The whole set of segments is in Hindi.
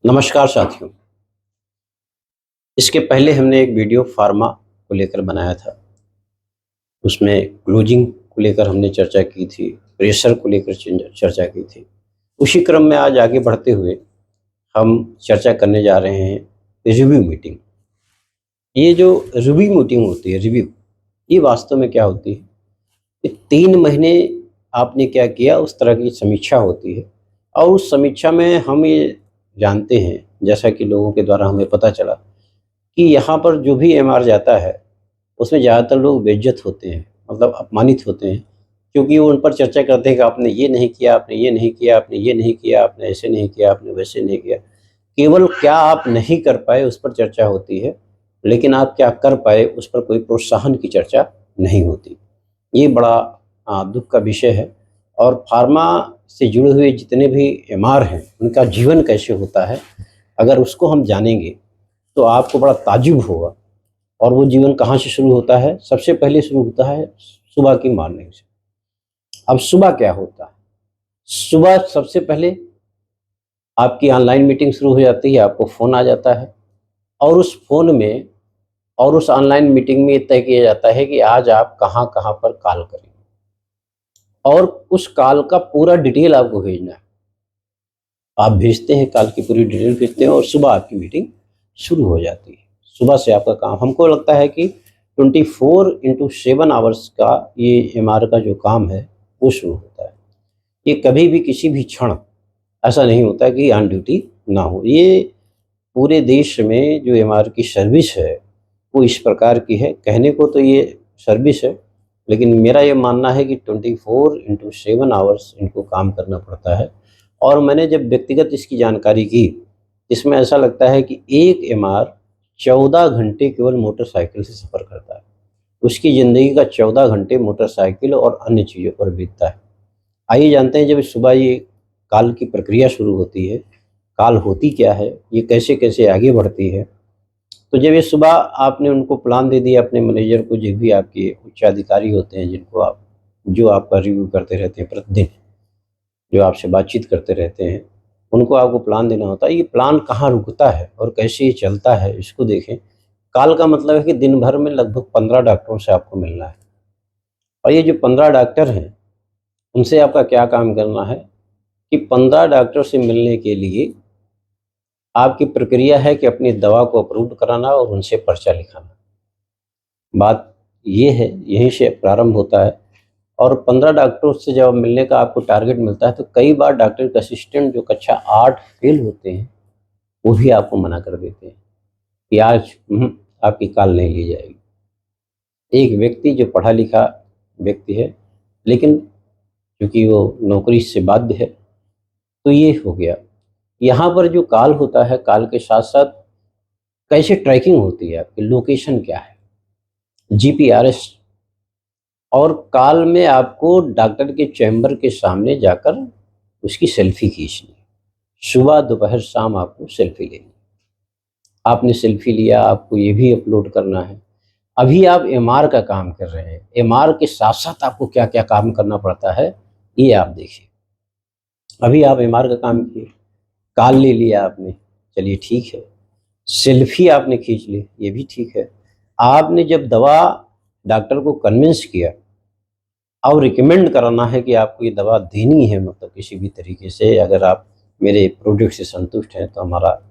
नमस्कार साथियों। इसके पहले हमने एक वीडियो फार्मा को लेकर बनाया था। उसमें क्लोजिंग को लेकर हमने चर्चा की थी, प्रेशर को लेकर चर्चा की थी। उसी क्रम में आज आगे बढ़ते हुए हम चर्चा करने जा रहे हैं रिव्यू मीटिंग। ये जो रिव्यू मीटिंग होती है, रिव्यू, ये वास्तव में क्या होती है? ये 3 महीने आपने क्या किया उस तरह की समीक्षा होती है। और उस समीक्षा में हम ये जानते हैं, जैसा कि लोगों के द्वारा हमें पता चला, कि यहाँ पर जो भी एमआर जाता है उसमें ज़्यादातर लोग बेइज्जत होते हैं, मतलब अपमानित होते हैं, क्योंकि वो उन पर चर्चा करते हैं कि आपने ये नहीं किया, आपने ये नहीं किया, आपने ये नहीं किया, आपने ऐसे नहीं किया, आपने वैसे नहीं किया। केवल क्या आप नहीं कर पाए उस पर चर्चा होती है, लेकिन आप क्या कर पाए उस पर कोई प्रोत्साहन की चर्चा नहीं होती। ये बड़ा दुख का विषय है। और फार्मा से जुड़े हुए जितने भी एमआर हैं उनका जीवन कैसे होता है, अगर उसको हम जानेंगे तो आपको बड़ा ताज्जुब होगा। और वो जीवन कहाँ से शुरू होता है? सबसे पहले शुरू होता है सुबह की मॉर्निंग से। अब सुबह क्या होता है? सुबह सबसे पहले आपकी ऑनलाइन मीटिंग शुरू हो जाती है, आपको फ़ोन आ जाता है और उस फ़ोन में और उस ऑनलाइन मीटिंग में ये तय किया जाता है कि आज आप कहाँ-कहाँ पर कॉल करेंगे और उस कॉल का पूरा डिटेल आपको भेजना है। आप भेजते हैं, कॉल की पूरी डिटेल भेजते हैं और सुबह आपकी मीटिंग शुरू हो जाती है। सुबह से आपका काम, हमको लगता है कि 24/7 आवर्स का ये एमआर का जो काम है वो शुरू होता है। ये कभी भी किसी भी क्षण ऐसा नहीं होता कि ऑन ड्यूटी ना हो। ये पूरे देश में जो एमआर की सर्विस है वो इस प्रकार की है। कहने को तो ये सर्विस है, लेकिन मेरा ये मानना है कि 24/7 आवर्स इनको काम करना पड़ता है। और मैंने जब व्यक्तिगत इसकी जानकारी की, इसमें ऐसा लगता है कि एक एमआर 14 घंटे केवल मोटरसाइकिल से सफ़र करता है। उसकी ज़िंदगी का 14 घंटे मोटरसाइकिल और अन्य चीज़ों पर बीतता है। आइए जानते हैं, जब सुबह ये कॉल की प्रक्रिया शुरू होती है, कॉल होती क्या है, ये कैसे-कैसे आगे बढ़ती है। तो जब ये सुबह आपने उनको प्लान दे दिया अपने मैनेजर को, जो भी आपके उच्च अधिकारी होते हैं, जिनको आप जो आपका रिव्यू करते रहते हैं प्रतिदिन, जो आपसे बातचीत करते रहते हैं, उनको आपको प्लान देना होता है। ये प्लान कहाँ रुकता है और कैसे ये चलता है, इसको देखें। कॉल का मतलब है कि दिन भर में लगभग 15 डॉक्टरों से आपको मिलना है और ये जो 15 डॉक्टर हैं, उनसे आपका क्या काम करना है कि 15 डॉक्टर से मिलने के लिए आपकी प्रक्रिया है कि अपनी दवा को अप्रूव्ड कराना और उनसे पर्चा लिखाना। बात ये है, यहीं से प्रारंभ होता है। और 15 डॉक्टरों से जब मिलने का आपको टारगेट मिलता है, तो कई बार डॉक्टर के असिस्टेंट जो कक्षा 8 फेल होते हैं, वो भी आपको मना कर देते हैं कि आज आपकी कॉल नहीं ली जाएगी। एक व्यक्ति जो पढ़ा लिखा व्यक्ति है, लेकिन चूँकि वो नौकरी से बाध्य है, तो ये हो गया। यहाँ पर जो कॉल होता है, कॉल के साथ-साथ कैसे ट्रैकिंग होती है, आपकी लोकेशन क्या है, जीपीआरएस। और कॉल में आपको डॉक्टर के चैम्बर के सामने जाकर उसकी सेल्फी खींचनी है। सुबह, दोपहर, शाम आपको सेल्फी लेनी है। आपने सेल्फी लिया, आपको ये भी अपलोड करना है। अभी आप एमआर का काम कर रहे हैं, एमआर के साथ-साथ आपको क्या-क्या काम करना पड़ता है, ये आप देखिए। अभी आप एमआर का काम किए, कॉल ले लिया आपने, चलिए ठीक है। सेल्फी आपने खींच ली, ये भी ठीक है। आपने जब दवा डॉक्टर को कन्विंस किया और रिकमेंड कराना है कि आपको ये दवा देनी है, मतलब किसी भी तरीके से, अगर आप मेरे प्रोडक्ट से संतुष्ट हैं तो हमारा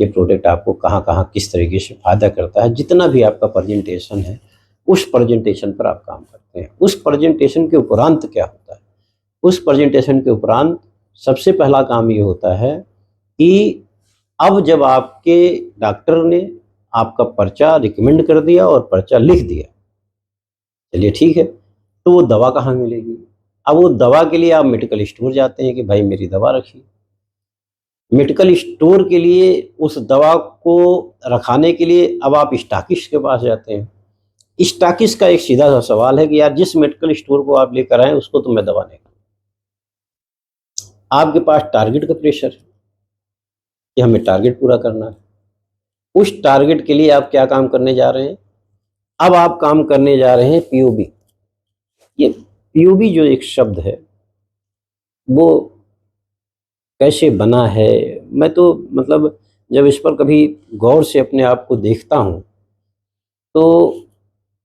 ये प्रोडक्ट आपको कहाँ-कहाँ किस तरीके से फ़ायदा करता है। जितना भी आपका प्रेजेंटेशन है, उस प्रेजेंटेशन पर आप काम करते हैं। उस प्रेजेंटेशन के उपरांत क्या होता है? उस प्रेजेंटेशन के उपरांत सबसे पहला काम ये होता है कि अब जब आपके डॉक्टर ने आपका पर्चा रिकमेंड कर दिया और पर्चा लिख दिया, चलिए ठीक है, तो वो दवा कहाँ मिलेगी? अब वो दवा के लिए आप मेडिकल स्टोर जाते हैं कि भाई मेरी दवा रखिए। मेडिकल स्टोर के लिए उस दवा को रखाने के लिए अब आप स्टॉकिस्ट के पास जाते हैं। स्टॉकिस्ट का एक सीधा-सा सवाल है कि यार, जिस मेडिकल स्टोर को आप लेकर आए उसको तो मैं दवा नहीं, आपके पास टारगेट का प्रेशर है कि हमें टारगेट पूरा करना है। उस टारगेट के लिए आप क्या काम करने जा रहे हैं? अब आप काम करने जा रहे हैं पीओबी। ये पीओबी जो एक शब्द है, वो कैसे बना है, मैं तो मतलब जब इस पर कभी गौर से अपने आप को देखता हूँ तो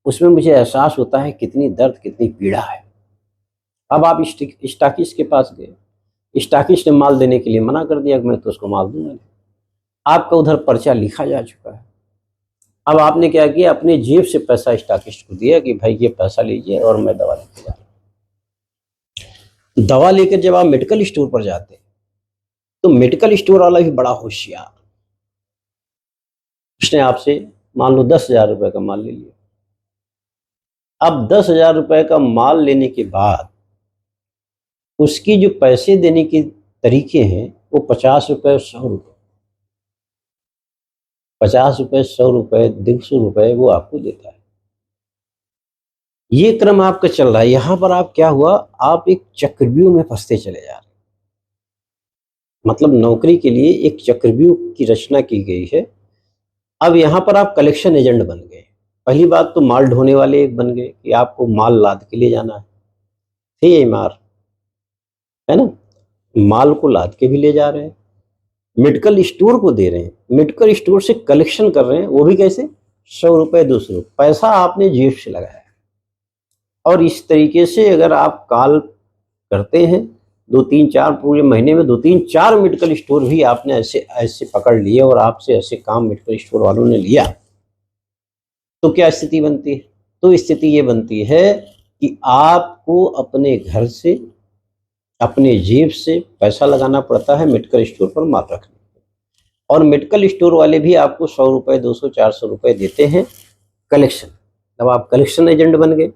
उसमें मुझे एहसास होता है कितनी दर्द, कितनी पीड़ा है। अब आप स्टाकिस्ट के पास गए, स्टाकिस्ट ने माल देने के लिए मना कर दिया कि मैं तो उसको माल दूंगा नहीं। आपका उधर पर्चा लिखा जा चुका है। अब आपने क्या किया, अपने जेब से पैसा स्टाकिस्ट को दिया कि भाई ये पैसा लीजिए और मैं दवा लेके जा रहा हूं। दवा लेकर जब आप मेडिकल स्टोर पर जाते हैं तो मेडिकल स्टोर वाला भी बड़ा होशियार, उसने आपसे मान लो 10,000 रुपए का माल ले लिया। अब 10,000 रुपए का माल लेने के बाद उसकी जो पैसे देने के तरीके हैं वो 50 रुपए, 100 रुपए, 50 रुपए, 100 रुपए, 150 रुपए वो आपको देता है। ये क्रम आपका चल रहा है। यहां पर आप क्या हुआ, आप एक चक्रव्यूह में फंसते चले जा रहे हैं। मतलब नौकरी के लिए एक चक्रव्यूह की रचना की गई है। अब यहां पर आप कलेक्शन एजेंट बन गए। पहली बात तो माल ढोने वाले एक बन गए कि आपको माल लाद के ले जाना है, थे ये मार, है ना, माल को लाद के भी ले जा रहे हैं, मेडिकल स्टोर को दे रहे हैं, मेडिकल स्टोर से कलेक्शन कर रहे हैं, वो भी कैसे, 100 रुपए, 200 रुपए, पैसा आपने जेब से लगाया। और इस तरीके से अगर आप काल करते हैं 2-3-4 पूरे महीने में 2-3-4 मेडिकल स्टोर भी आपने ऐसे ऐसे पकड़ लिए और आपसे ऐसे काम मेडिकल स्टोर वालों ने लिया, तो क्या स्थिति बनती है? तो स्थिति ये बनती है कि आपको अपने घर से, अपने जेब से पैसा लगाना पड़ता है मेडिकल स्टोर पर माल रखने, और मेडिकल स्टोर वाले भी आपको 100 रुपए, 200, 400 रुपए देते हैं कलेक्शन। अब आप कलेक्शन एजेंट बन गए,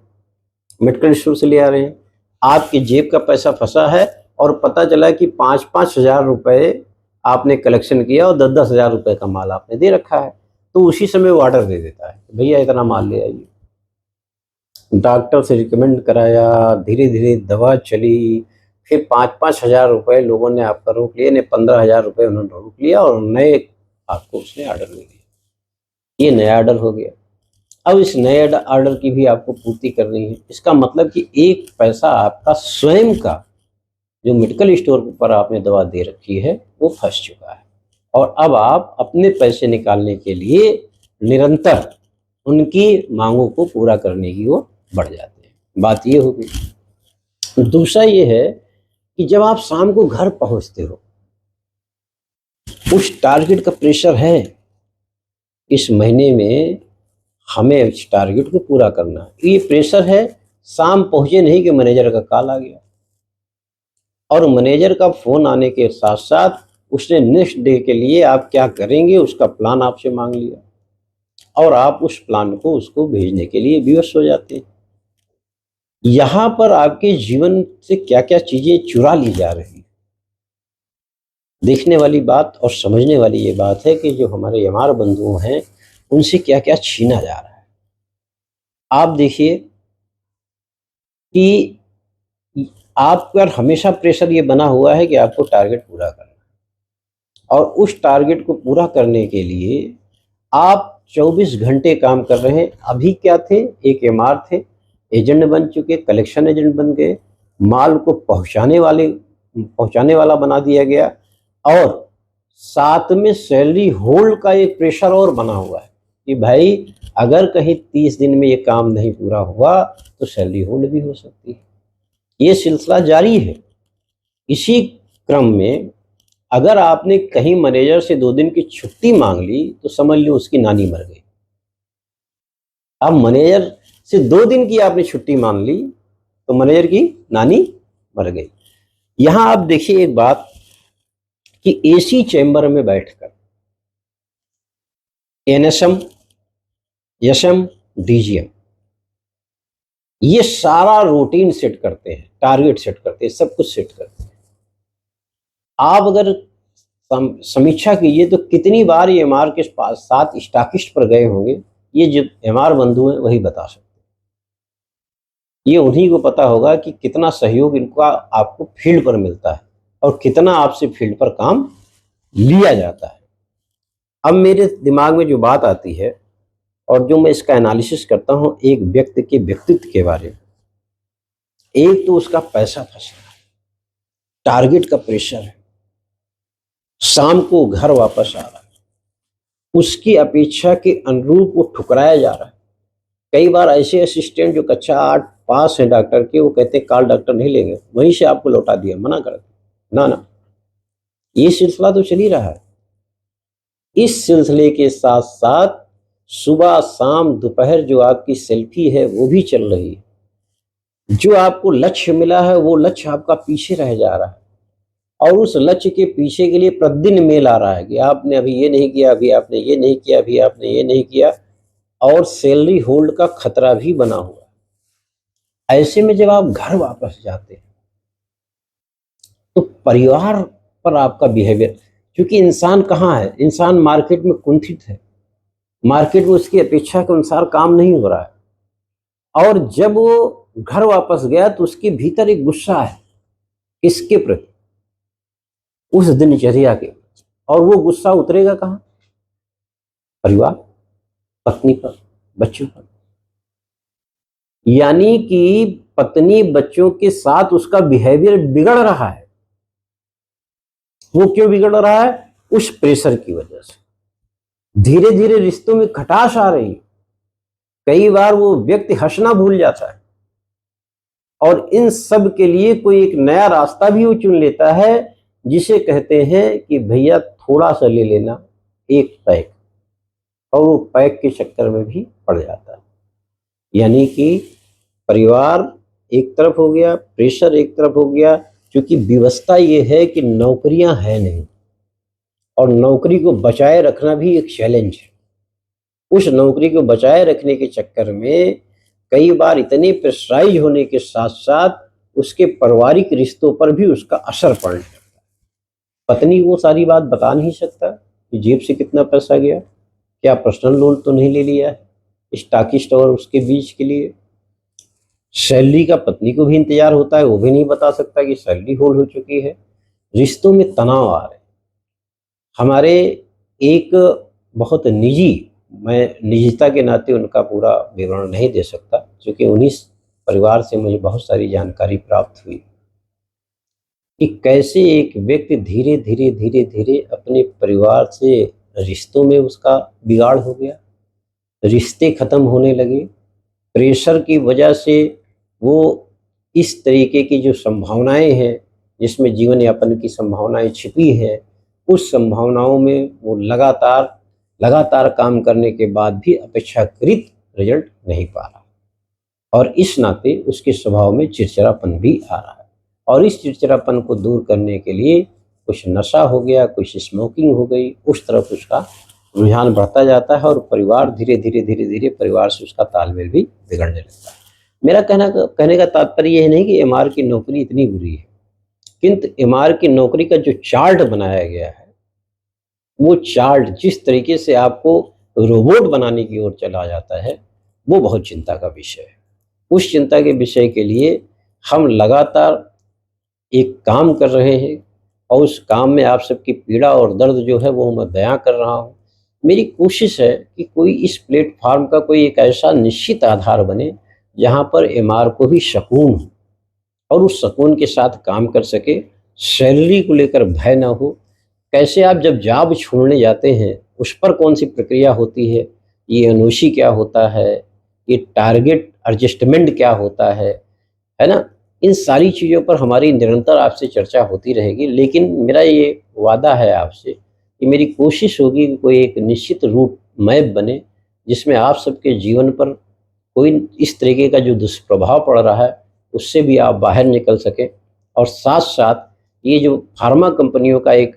मेडिकल स्टोर से ले आ रहे हैं, आपके जेब का पैसा फंसा है और पता चला कि 5-5 हजार रुपए आपने कलेक्शन किया और 10-10 हजार रुपए का माल आपने दे रखा है। तो उसी समय वो ऑर्डर दे देता है, भैया इतना माल ले आइए। डॉक्टर से रिकमेंड कराया, धीरे धीरे दवा चली, फिर 5-5 हजार रुपए लोगों ने आपका रोक लिया, ने 15 हजार रुपए उन्होंने रोक लिया और नए आपको उसने ऑर्डर ले लिया। ये नया ऑर्डर हो गया। अब इस नए ऑर्डर की भी आपको पूर्ति करनी है। इसका मतलब कि एक पैसा आपका स्वयं का जो मेडिकल स्टोर पर आपने दवा दे रखी है वो फंस चुका है, और अब आप अपने पैसे निकालने के लिए निरंतर उनकी मांगों को पूरा करने की ओर बढ़ जाते हैं। बात ये हो गई। दूसरा ये है कि जब आप शाम को घर पहुंचते हो, उस टारगेट का प्रेशर है, इस महीने में हमें इस टारगेट को पूरा करना है, ये प्रेशर है। शाम पहुंचे नहीं कि मैनेजर का कॉल आ गया, और मैनेजर का फोन आने के साथ साथ उसने नेक्स्ट डे के लिए आप क्या करेंगे उसका प्लान आपसे मांग लिया, और आप उस प्लान को उसको भेजने के लिए विवश हो जाते हैं। यहां पर आपके जीवन से क्या क्या चीजें चुरा ली जा रही है। देखने वाली बात और समझने वाली ये बात है कि जो हमारे यमार बंधु हैं उनसे क्या क्या छीना जा रहा है। आप देखिए कि आप पर हमेशा प्रेशर ये बना हुआ है कि आपको टारगेट पूरा करना है, और उस टारगेट को पूरा करने के लिए आप 24 घंटे काम कर रहे हैं। अभी क्या थे, एक एमआर थे, एजेंट बन चुके, कलेक्शन एजेंट बन गए, माल को पहुंचाने वाला बना दिया गया, और साथ में सैलरी होल्ड का एक प्रेशर और बना हुआ है कि भाई अगर कहीं 30 दिन में ये काम नहीं पूरा हुआ तो सैलरी होल्ड भी हो सकती है। ये सिलसिला जारी है। इसी क्रम में अगर आपने कहीं मैनेजर से 2 दिन की छुट्टी मांग ली तो समझ लो उसकी नानी मर गई। अब मैनेजर से 2 दिन की आपने छुट्टी मांग ली तो मैनेजर की नानी मर गई। यहां आप देखिए एक बात कि एसी चैम्बर में बैठकर एनएसएम, एसएम, डीजीएम ये सारा रूटीन सेट करते हैं, टारगेट सेट करते हैं, सब कुछ सेट करते हैं। आप अगर समीक्षा कीजिए तो कितनी बार ये एमआर के पास साथ स्टॉकिस्ट पर गए होंगे, ये जो एमआर बंधु हैं वही बता सकते हैं। ये उन्हीं को पता होगा कि कितना सहयोग इनका आपको फील्ड पर मिलता है और कितना आपसे फील्ड पर काम लिया जाता है। अब मेरे दिमाग में जो बात आती है और जो मैं इसका एनालिसिस करता हूं एक व्यक्ति के व्यक्तित्व के बारे में, एक तो उसका पैसा फंसा है, टारगेट का प्रेशर है, शाम को घर वापस आ रहा है, उसकी अपेक्षा के अनुरूप वो ठुकराया जा रहा है। कई बार ऐसे असिस्टेंट जो कक्षा 8 पास हैं डॉक्टर के, वो कहते हैं कॉल डॉक्टर नहीं लेंगे, वहीं से आपको लौटा दिया, मना कर दिया। ना ना, ये सिलसिला तो चल ही रहा है। इस सिलसिले के साथ साथ सुबह शाम दोपहर जो आपकी सेल्फी है वो भी चल रही है। जो आपको लक्ष्य मिला है वो लक्ष्य आपका पीछे रह जा रहा है, और उस लक्ष्य के पीछे के लिए प्रतिदिन मेल आ रहा है कि आपने अभी ये नहीं किया, अभी आपने ये नहीं किया, अभी आपने ये नहीं किया, और सैलरी होल्ड का खतरा भी बना हुआ है। ऐसे में जब आप घर वापस जाते हैं तो परिवार पर आपका बिहेवियर, क्योंकि इंसान कहाँ है, इंसान मार्केट में कुंठित है, मार्केट में उसकी अपेक्षा के अनुसार काम नहीं हो रहा है, और जब वो घर वापस गया तो उसके भीतर एक गुस्सा है, किसके प्रति, उस दिनचर्या के, और वो गुस्सा उतरेगा कहाँ, परिवार, पत्नी पर, बच्चों पर। यानी कि पत्नी बच्चों के साथ उसका बिहेवियर बिगड़ रहा है। वो क्यों बिगड़ रहा है, उस प्रेशर की वजह से। धीरे धीरे रिश्तों में खटास आ रही है, कई बार वो व्यक्ति हंसना भूल जाता है, और इन सब के लिए कोई एक नया रास्ता भी वो चुन लेता है, जिसे कहते हैं कि भैया थोड़ा सा ले लेना, एक पैक, और वो पैक के चक्कर में भी पड़ जाता है। यानी कि परिवार एक तरफ हो गया, प्रेशर एक तरफ हो गया, क्योंकि व्यवस्था ये है कि नौकरियां हैं नहीं, और नौकरी को बचाए रखना भी एक चैलेंज है। उस नौकरी को बचाए रखने के चक्कर में कई बार इतने प्रेशराइज होने के साथ साथ उसके पारिवारिक रिश्तों पर भी उसका असर पड़ने लगता है। पत्नी वो सारी बात बता नहीं सकता कि जेब से कितना पैसा गया, क्या पर्सनल लोन तो नहीं ले लिया है, स्टॉकिस्ट और उसके बीच के लिए सैलरी का पत्नी को भी इंतजार होता है, वो भी नहीं बता सकता कि सैलरी होल्ड हो चुकी है। रिश्तों में तनाव आ रहे हमारे। एक बहुत निजी, मैं निजता के नाते उनका पूरा विवरण नहीं दे सकता, क्योंकि उन्हीं परिवार से मुझे बहुत सारी जानकारी प्राप्त हुई कि कैसे एक व्यक्ति धीरे धीरे धीरे धीरे अपने परिवार से रिश्तों में उसका बिगाड़ हो गया, रिश्ते खत्म होने लगे। प्रेशर की वजह से वो इस तरीके की जो संभावनाएं हैं, जिसमें जीवन यापन की संभावनाएं छिपी है, उस संभावनाओं में वो लगातार काम करने के बाद भी अपेक्षाकृत रिजल्ट नहीं पा रहा, और इस नाते उसके स्वभाव में चिड़चिड़ापन भी आ रहा है। और इस चिड़चिड़ापन को दूर करने के लिए कुछ नशा हो गया, कुछ स्मोकिंग हो गई, उस तरफ उसका रुझान बढ़ता जाता है, और परिवार धीरे धीरे परिवार से उसका तालमेल भी बिगड़ने लगता है। मेरा कहने का तात्पर्य यह नहीं कि एमआर की नौकरी इतनी बुरी है, किंतु एमआर की नौकरी का जो चार्ट बनाया गया है, वो चार्ट जिस तरीके से आपको रोबोट बनाने की ओर चला जाता है, वो बहुत चिंता का विषय है। उस चिंता के विषय के लिए हम लगातार एक काम कर रहे हैं, और उस काम में आप सबकी पीड़ा और दर्द जो है वो मैं बयां कर रहा हूँ। मेरी कोशिश है कि कोई इस प्लेटफॉर्म का कोई एक ऐसा निश्चित आधार बने जहाँ पर एमआर को भी सुकून हो, और उस सुकून के साथ काम कर सके, सैलरी को लेकर भय ना हो। कैसे आप जब जॉब छोड़ने जाते हैं उस पर कौन सी प्रक्रिया होती है, ये एनओसी क्या होता है, ये टारगेट एडजस्टमेंट क्या होता है ना, इन सारी चीज़ों पर हमारी निरंतर आपसे चर्चा होती रहेगी। लेकिन मेरा ये वादा है आपसे कि मेरी कोशिश होगी कि कोई एक निश्चित रूट मैप बने, जिसमें आप सबके जीवन पर कोई इस तरीके का जो दुष्प्रभाव पड़ रहा है उससे भी आप बाहर निकल सकें। और साथ साथ ये जो फार्मा कंपनियों का एक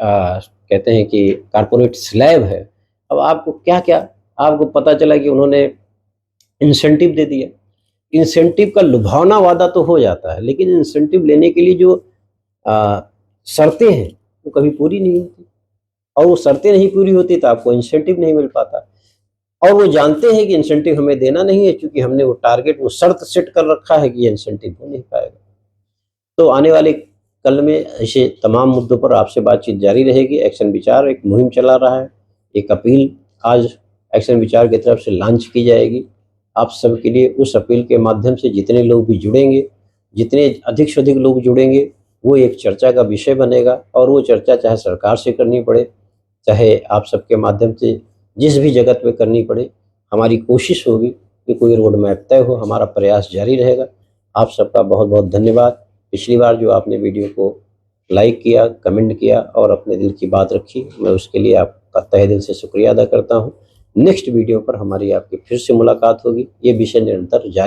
कहते हैं कि कारपोरेट स्लैब है, अब आपको क्या क्या आपको पता चला कि उन्होंने इंसेंटिव दे दिया। इंसेंटिव का लुभावना वादा तो हो जाता है, लेकिन इंसेंटिव लेने के लिए जो शर्तें हैं वो कभी पूरी नहीं होती, और वो शर्तें नहीं पूरी होती तो आपको इंसेंटिव नहीं मिल पाता। और वो जानते हैं कि इंसेंटिव हमें देना नहीं है, क्योंकि हमने वो टारगेट, वो शर्त सेट कर रखा है कि ये इंसेंटिव हो नहीं पाएगा। तो आने वाले कल में ऐसे तमाम मुद्दों पर आपसे बातचीत जारी रहेगी। एक्शन विचार एक मुहिम चला रहा है, एक अपील आज एक्शन विचार की तरफ से लॉन्च की जाएगी आप सब के लिए। उस अपील के माध्यम से जितने लोग भी जुड़ेंगे, जितने अधिक से अधिक लोग जुड़ेंगे, वो एक चर्चा का विषय बनेगा, और वो चर्चा चाहे सरकार से करनी पड़े, चाहे आप सबके माध्यम से जिस भी जगत में करनी पड़े, हमारी कोशिश होगी कि कोई रोड मैप तय हो। हमारा प्रयास जारी रहेगा। आप सबका बहुत बहुत धन्यवाद। पिछली बार जो आपने वीडियो को लाइक किया, कमेंट किया और अपने दिल की बात रखी, मैं उसके लिए आपका तहे दिल से शुक्रिया अदा करता हूँ। नेक्स्ट वीडियो पर हमारी आपकी फिर से मुलाकात होगी। ये विषय निरंतर जारी